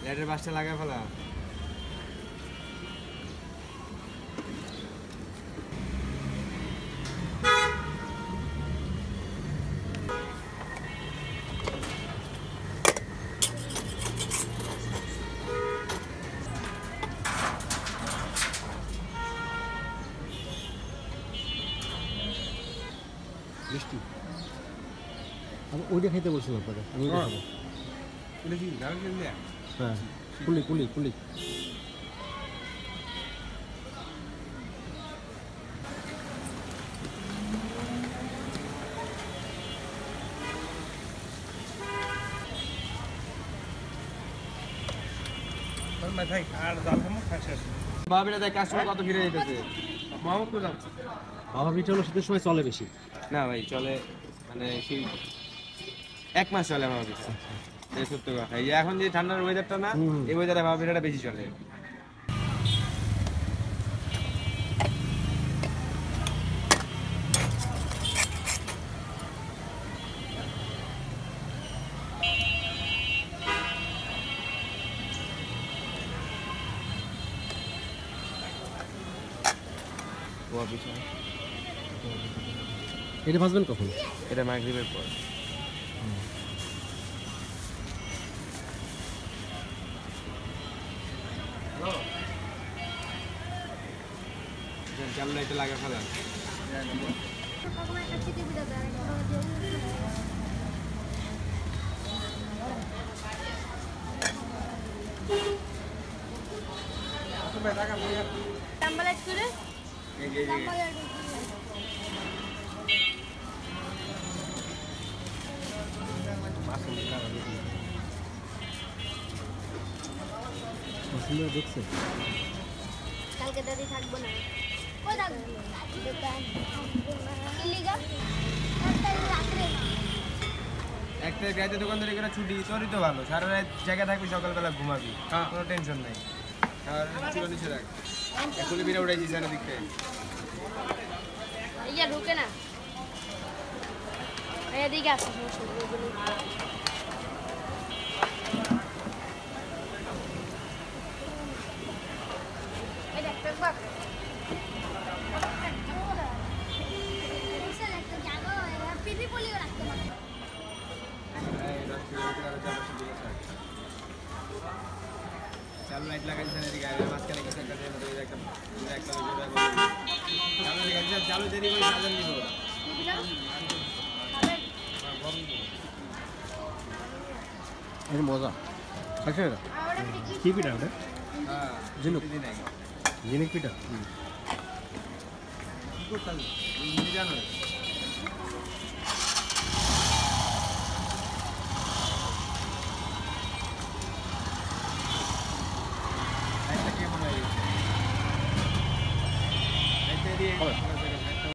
লাইটের বাসটা লাগায় ফেলা। মিষ্টি আমি ওইটা খাইতে বলছিলাম আপনাকে আমি ওইটা খাবো। হ্যাঁ কুলি কুলি কুলি বাবা দেখ কাস্টমার কত ফিরে যেতেছে। বাবা পিঠা হলো শীতের সময় চলে বেশি। না ভাই চলে মানে সেই 1 মাস চলে আমার পিঠা। এই সত্য কথা। এই এখন যে ঠান্ডার ওয়েদারটা না, এই ওয়েদারে বাবা পিঠাটা বেশি চলে। এটা ভাজবেন কখন? এটা মাগরিবের পর। চালু লাইটে লাগা ফেলা। দেখছে কালকে দাদি থাকবো না। কই থাকবো? দোকান। কি লিগা? রাত্রে। একটা গাড়িতে দোকানদারি করে ছুটি তোরই তো ভালো। সারা রাত জায়গা থাকবি, সকালবেলা ঘুমাবি, কোনো টেনশন নাই। আর চুলো নিচে রাখ। এখনই বিরা উড়াই দিয়েছে না দিকতে। ইয়া ঢুকে না। এদিকে আসো সমস্যা। চালু লাইট লাগাইছে না এদিকে মাঝখানে কিছু একটা দেওয়ার মতো একটা চালু দেরি করে সাজান দিব। এটা মজা খাইছে না? কি পিঠা ওটা? হ্যাঁ ঝিনুক ঝিনুক পিঠা। কি করতাম জানো?